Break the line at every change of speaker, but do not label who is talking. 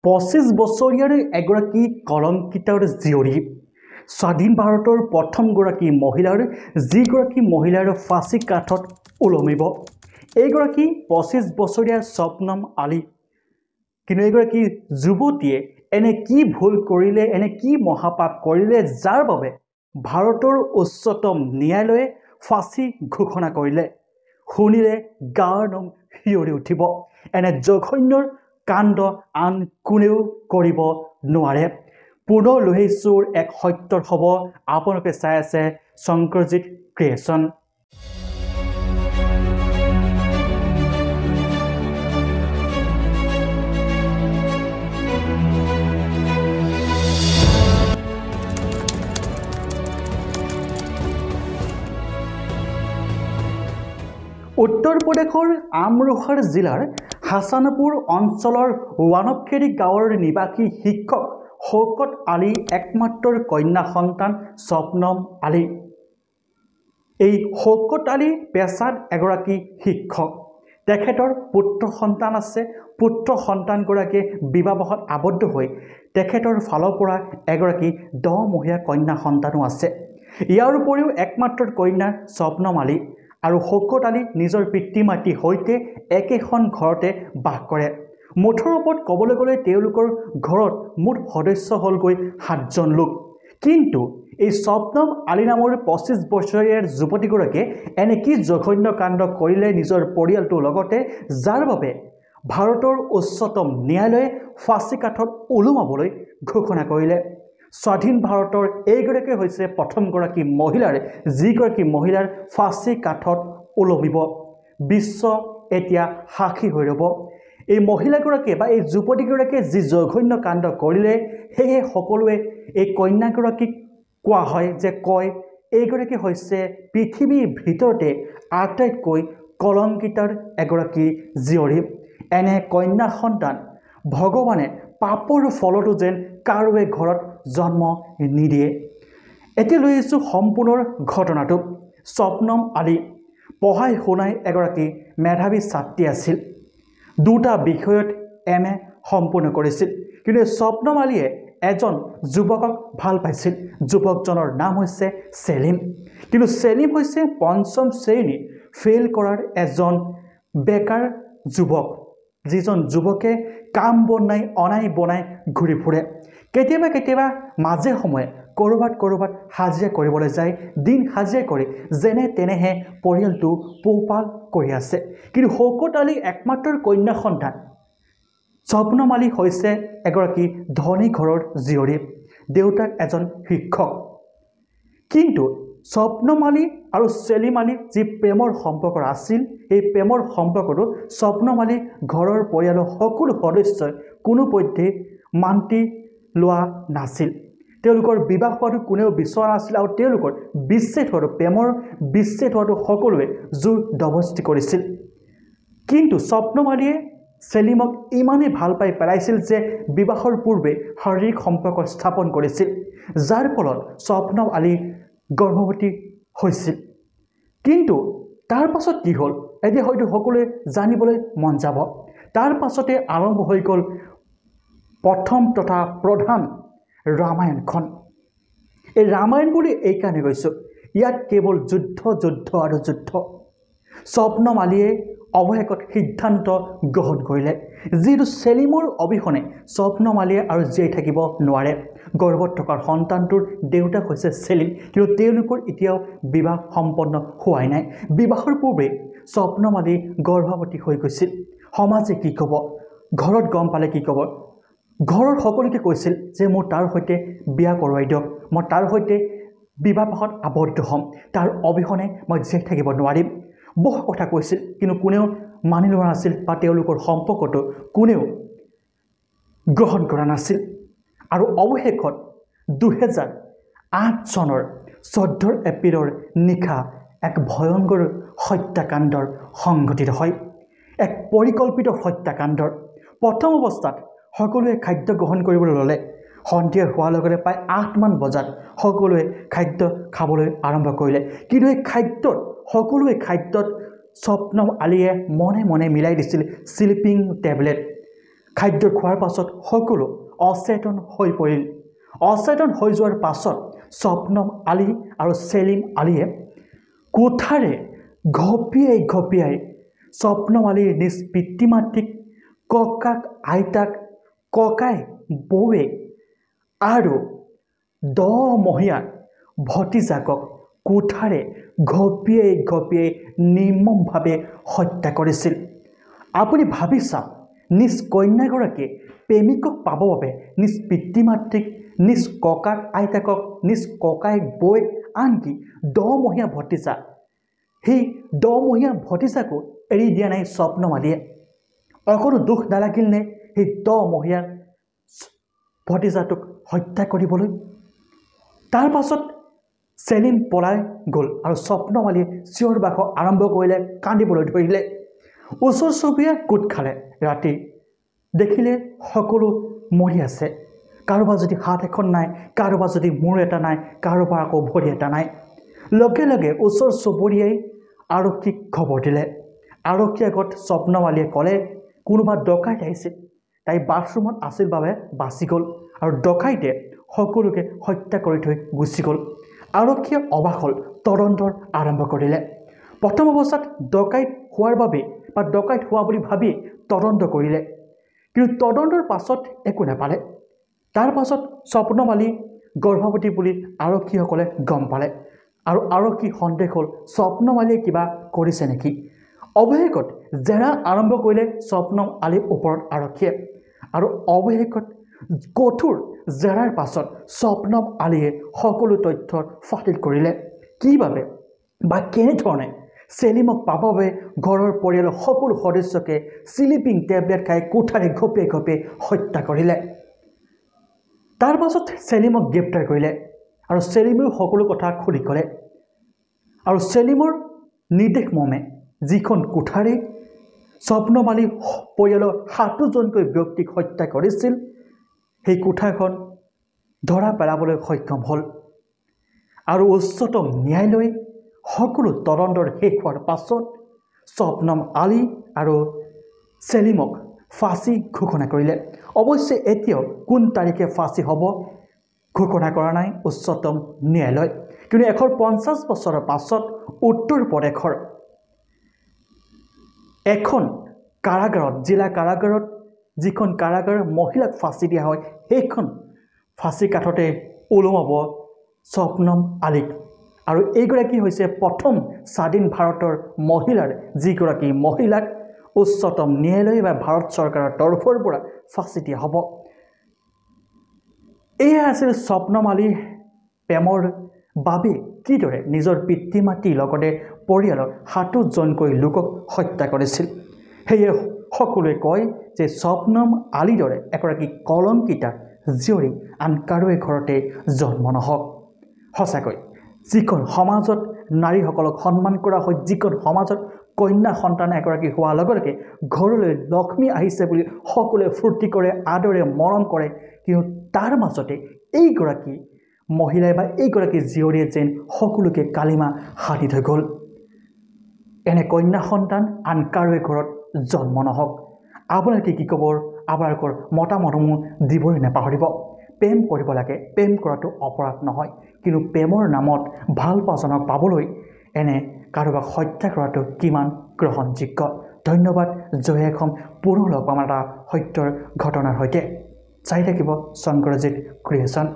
25 বছৰীয়াৰ এগৰাকী কলংকিতৰ জীয়ৰী স্বাধীন ভাৰতৰ প্ৰথমগৰাকী মহিলাৰ যিগৰাকী মহিলাৰ ফাঁচী কাঠত ওলমিব এইগৰাকী 25 বছৰীয়া স্বপ্নম আলী কিন্তু এইগৰাকী যুৱতীয়ে এনে কি ভুল কৰিলে এনে কি মহাপাপ কৰিলে যাৰ বাবে ভাৰতৰ উচ্চতম ন্যায়ালয়ে ফাঁচী ঘোষণা কৰিলে শুনিলে গাৰ নোম শিয়ৰি উঠিব এনে জঘন্যৰ কাণ্ড আন কোনেও কৰিব নোৱাৰে পুনৰ লৈ আহিছোঁ এক সত্যৰ খবৰ আপোনালোকে চাই আছে শংকৰজিৎ ক্ৰিয়েশ্যন উত্তৰ প্ৰদেশৰ আমৰোহাৰ জিলাৰ হাছানপুৰ অঞ্চলৰ ৱানপখেৰী গাঁৱৰ নিবাসী শিক্ষক শৌকত আলী একমাত্ৰ কন্যা সন্তান স্বপ্নম আলী এই শৌকত আলী পেছাত এগৰাকী শিক্ষক তেখেতৰ পুত্ৰ সন্তান আছে পুত্ৰ সন্তানগৰাকীয়ে বিবাহত আবদ্ধ হৈ তেখেতৰ ফালৰ পৰা এগৰাকী 10 মহীয়া কন্যা সন্তানো আছে ইয়াৰ উপৰিও একমাত্ৰ কন্যা স্বপ্নম আলী আৰু শৌকত আলী নিজৰ পিতৃ মাতৃৰ সৈতে একেখন ঘৰতে বাস কৰে মুঠৰ ওপৰত ক'বলৈ গ'লে তেওঁলোকৰ ঘৰত মুঠ সদস্য হ'লগৈ 7জন লোক কিন্তু এই স্বপ্নম আলী নামৰ 25 বছৰীয়া যুৱতীগৰাকীয়ে এনে কি জঘন্য কাণ্ড কৰিলে নিজৰ পৰিয়ালটোৰ লগতে যাৰ বাবে ভাৰতৰ উচ্চতম ন্যায়ালয়ে ফাঁচী কাঠত ওলোমাবলৈ ঘোষণা কৰিলে স্বাধীন ভাৰতৰ এইগৰাকী হৈছে প্ৰথমগৰাকী মহিলাৰ যিগৰাকী মহিলাৰ ফাঁচী কাঠত ওলমিব বিশ্ব এতিয়া সাক্ষী হৈ ৰ'ব এই মহিলাগৰাকীয়ে বা এই যুৱতীগৰাকীয়ে যি জঘন্য কাণ্ড কৰিলে সেয়ে সকলোৱে এই কন্যাগৰাকীক কোৱা হয় যে কয় এইগৰাকী হৈছে পৃথিৱীৰ ভিতৰতে আটাইতকৈ কলংকিতৰ এগৰাকী জীয়ৰী এনে কন্যা সন্তান ভগৱানে পাপৰ ফলতো যেন কাৰোৱে ঘৰত জন্ম নিদিয়ে এতিয়া লৈ আহিছোঁ সম্পূৰ্ণ ঘটনাটো স্বপ্নম আলী পঢ়াই শুনাই এগৰাকী মেধাৱী ছাত্ৰী আছিল দুটা বিষয়ত MA সম্পূৰ্ণ কৰিছিল কিন্তু স্বপ্নম আলীয়ে এজন যুৱকক ভাল পাইছিল যুৱকজনৰ নাম হৈছে সেলিম কিন্তু সেলিম হৈছে পঞ্চম শ্ৰেণী ফেইল কৰাৰ এজন বেকাৰ যুৱক যিজন যুৱকে কাম বনাই অনাই বনাই ঘূৰি ফুৰে কেতিয়াবা মাজে সময়ে কৰবাত হাজিৰা কৰিবলৈ যায় দিন হাজিৰা কৰি যেনে তেনেহে পৰিয়ালটো পোহপাল কৰি আছে কিন্তু শৌকত আলী একমাত্ৰ কন্যা সন্তান স্বপ্নম আলী হৈছে এগৰাকী ধনী ঘৰৰ জীয়ৰী দেউতাক এজন শিক্ষক কিন্তু স্বপ্নম আলী আৰু সেলিম আলী যি প্ৰেমৰ সম্পৰ্ক আছিল এই প্ৰেমৰ সম্পৰ্কটো স্বপ্নম আলী ঘৰৰ পৰিয়ালৰ সকলো সদস্যই কোনোপধ্যে মান্তি লোৱা নাছিল তেওঁলোকৰ বিবাহ হোৱাটো কোনেও বিচৰা নাছিল আৰু তেওঁলোকৰ বিচ্ছেদ হোৱাটো প্ৰেমৰ বিচ্ছেদ হোৱাটো সকলোৱে জোৰ জবৰদস্তি কৰিছিল কিন্তু স্বপ্নম আলীয়ে সেলিমক ইমানেই ভাল পাই পেলাইছিল যে বিবাহৰ পূৰ্বে শাৰীৰিক সম্পৰ্ক স্থাপন কৰিছিল যাৰ ফলত স্বপ্নম আলী গৰ্ভৱতী হৈছিল কিন্তু তাৰ পাছত কি হ'ল এতিয়া হয়তো সকলোৱে জানিবলৈ মন যাব তাৰ পাছতে আৰম্ভ হৈ গ'ল প্ৰথম তথা প্ৰধান ৰামায়ণখন এই ৰামায়ণ বুলি এই কাৰণে কৈছোঁ ইয়াত কেৱল যুদ্ধ আৰু যুদ্ধ স্বপ্নম আলীয়ে অৱশেষত সিদ্ধান্ত গ্ৰহণ কৰিলে যিটো সেলিমৰ অবিহনে স্বপ্নম আলীয়ে আৰু জীয়াই থাকিব নোৱাৰে গৰ্ভত থকাৰ সন্তানটোৰ দেউতাক হৈছে সেলিম কিন্তু তেওঁলোকৰ এতিয়াও বিবাহ সম্পন্ন হোৱাই নাই বিবাহৰ পূৰ্বে স্বপ্নম আলী গৰ্ভৱতী হৈ গৈছিল সমাজে কি ক'ব ঘৰত গম পালে কি ক'ব ঘৰৰ সকলোকে কৈছিল যে মোৰ তাৰ সৈতে বিয়া কৰোৱাই দিয়ক মই তাৰ সৈতে বিবাহত আবদ্ধ হ'ম তাৰ অবিহনে মই জীয়াই থাকিব নোৱাৰিম বহু কথা কৈছিল কিন্তু কোনেও মানি লোৱা নাছিল বা তেওঁলোকৰ সম্পৰ্কটো কোনেও গ্ৰহণ কৰা নাছিল আৰু অৱশেষত 2008 চনৰ 14 এপ্ৰিলৰ নিশা এক ভয়ংকৰ হত্যাকাণ্ডৰ সংঘটিত হয় এক পৰিকল্পিত হত্যাকাণ্ডৰ প্ৰথম অৱস্থাত সকলোৱে খাদ্য গ্ৰহণ কৰিবলৈ ল'লে সন্ধিয়া হোৱাৰ লগে লগে প্ৰায় 8 মান বজাত সকলোৱে খাদ্য খাবলৈ আৰম্ভ কৰিলে কিন্তু এই খাদ্যত স্বপ্নম আলীয়ে মনে মনে মিলাই দিছিল স্লিপিং টেবলেট খাদ্য খোৱাৰ পাছত সকলো অচেতন হৈ পৰিল। অচেতন হৈ যোৱাৰ পাছত স্বপ্নম আলী আৰু সেলিম আলীয়ে কোঠাৰে ঘপিয়াই স্বপ্নম আলীৰ নিজ পিতৃ মাতৃক, ককাক আইতাক, ককাই বৌৱেক আৰু 10 মহীয়া ভতিজাকক কোঠাৰে ঘপিয়াই নিৰ্মমভাৱে হত্যা কৰিছিল। আপুনি ভাবি চাওক, নিজ কন্যাগৰাকীয়ে প্ৰেমিকক পাবৰ বাবে নিজ পিতৃ মাতৃক, নিজ ককাক আইতাকক, নিজ ককাই বৌৱেক, আনকি 10 মহীয়া ভতিজা, সেই 10 মহীয়া ভতিজাকো এৰি দিয়া নাই স্বপ্নম আলীয়ে। অকণো দুখ নালাগিল নে সেই 10 মহীয়া ভতিজাটোক হত্যা কৰিবলৈ? তাৰ পাছত সেলিম পলাই গ'ল আৰু স্বপ্নম আলীয়ে চিঞৰ বাখৰ আৰম্ভ কৰিলে, কান্দিবলৈ ধৰিলে। ওচৰ চুবুৰীয়াই গোট খালে। ৰাতি দেখিলে সকলো মৰি আছে। কাৰোবাৰ যদি হাত এখন নাই, কাৰোবাৰ যদি মূৰ এটা নাই, কাৰোবাৰ আকৌ ভৰি এটা নাই। লগে লগে ওচৰ চুবুৰীয়াই আৰক্ষীক খবৰ দিলে। আৰক্ষীৰ আগত স্বপ্নম আলীয়ে ক'লে কোনোবা ডকাইত আহিছিল, তাই বাথৰুমত আছিল বাবে বাচি গ'ল আৰু ডকাইতে সকলোকে হত্যা কৰি থৈ গুচি গ'ল। আৰক্ষীয়ে অবাক হ'ল, তদন্তৰ আৰম্ভ কৰিলে। প্ৰথম অৱস্থাত ডকাইত হোৱাৰ বাবে বা ডকাইত হোৱা বুলি ভাবি তদন্ত কৰিলে, কিন্তু তদন্তৰ পাছত একো নাপালে। তাৰ পাছত স্বপ্নম আলী গৰ্ভৱতী বুলি আৰক্ষীসকলে গম পালে আৰু আৰক্ষী সন্দেহ হ'ল স্বপ্নম আলীয়ে কিবা কৰিছে নেকি। অৱশেষত জেৰা আৰম্ভ কৰিলে স্বপ্নম আলীৰ ওপৰত আৰক্ষীয়ে আৰু অৱশেষত কঠোৰ জেৰাৰ পাছত স্বপ্নম আলীয়ে সকলো তথ্য ফাদিল কৰিলে। কি বাবে বা কেনেধৰণে সেলিমক পাবৰ বাবে ঘৰৰ পৰিয়ালৰ সকলো সদস্যকে স্লিপিং টেবলেট খাই কোঠাৰে ঘপিয়াই হত্যা কৰিলে। তাৰ পাছত সেলিমক গ্ৰেপ্তাৰ কৰিলে আৰু সেলিমেও সকলো কথা খুলি ক'লে। আৰু সেলিমৰ নিৰ্দেশ মৰ্মে যিখন কোঠাৰে স্বপ্নম আলী পৰিয়ালৰ 7জনকৈ ব্যক্তিক হত্যা কৰিছিল, সেই কোঠাখন ধৰা পেলাবলৈ সক্ষম হ'ল। আৰু উচ্চতম ন্যায়ালয়ে সকলো তদন্তৰ শেষ হোৱাৰ পাছত স্বপ্নম আলী আৰু সেলিমক ফাঁচি ঘোষণা কৰিলে। অৱশ্যে এতিয়াও কোন তাৰিখে ফাঁচি হ'ব ঘোষণা কৰা নাই উচ্চতম ন্যায়ালয়। কিন্তু 150 বছৰৰ পাছত উত্তৰ প্ৰদেশৰ এখন কাৰাগাৰত, জিলা কাৰাগাৰত, যিখন কাৰাগাৰ মহিলাক ফাঁচি দিয়া হয়, সেইখন ফাঁচি কাঠতে ওলোমাব স্বপ্নম আলীক। আৰু এইগৰাকী হৈছে প্ৰথম স্বাধীন ভাৰতৰ মহিলাৰ যিগৰাকী মহিলাক উচ্চতম ন্যায়ালয় বা ভাৰত চৰকাৰৰ তৰফৰ পৰা ফাঁচি দিয়া হ'ব। এয়া আছিল স্বপ্নম আলীৰ প্ৰেমৰ বাবে কিদৰে নিজৰ পিতৃ মাতৃৰ লগতে পৰিয়ালৰ 7জনকৈ লোকক হত্যা কৰিছিল। সেয়ে সকলোৱে কয় যে স্বপ্নম আলীৰ দৰে এগৰাকী কলংকিতা জীয়ৰী আন কাৰোৱে ঘৰতে জন্ম নহওক। সঁচাকৈ যিখন সমাজত নাৰীসকলক সন্মান কৰা হয়, যিখন সমাজত কন্যা সন্তান এগৰাকী হোৱাৰ লগে লগে ঘৰলৈ লক্ষ্মী আহিছে বুলি সকলোৱে ফূৰ্তি কৰে, আদৰে, মৰম কৰে, কিন্তু তাৰ মাজতে এইগৰাকী মহিলাই বা এইগৰাকী জীয়ৰীয়ে যেন সকলোকে কালিমা সাধি থৈ গ'ল। এনে কন্যা সন্তান আন কাৰোৱে ঘৰত জন্ম নহওক। আপোনালোকে কি ক'ব? আপোনালোকৰ মতামতসমূহ দিবলৈ নাপাহৰিব। প্ৰেম কৰিব লাগে, প্ৰেম কৰাটো অপৰাধ নহয়, কিন্তু প্ৰেমৰ নামত ভাল পাজনক পাবলৈ এনে কাৰোবাক হত্যা কৰাটো কিমান গ্ৰহণযোগ্য? ধন্যবাদ। জয় অসম। পুনৰ লগ পাম এটা সত্যৰ ঘটনাৰ সৈতে। চাই থাকিব শংকৰজিৎ ক্ৰিয়েশ্যন।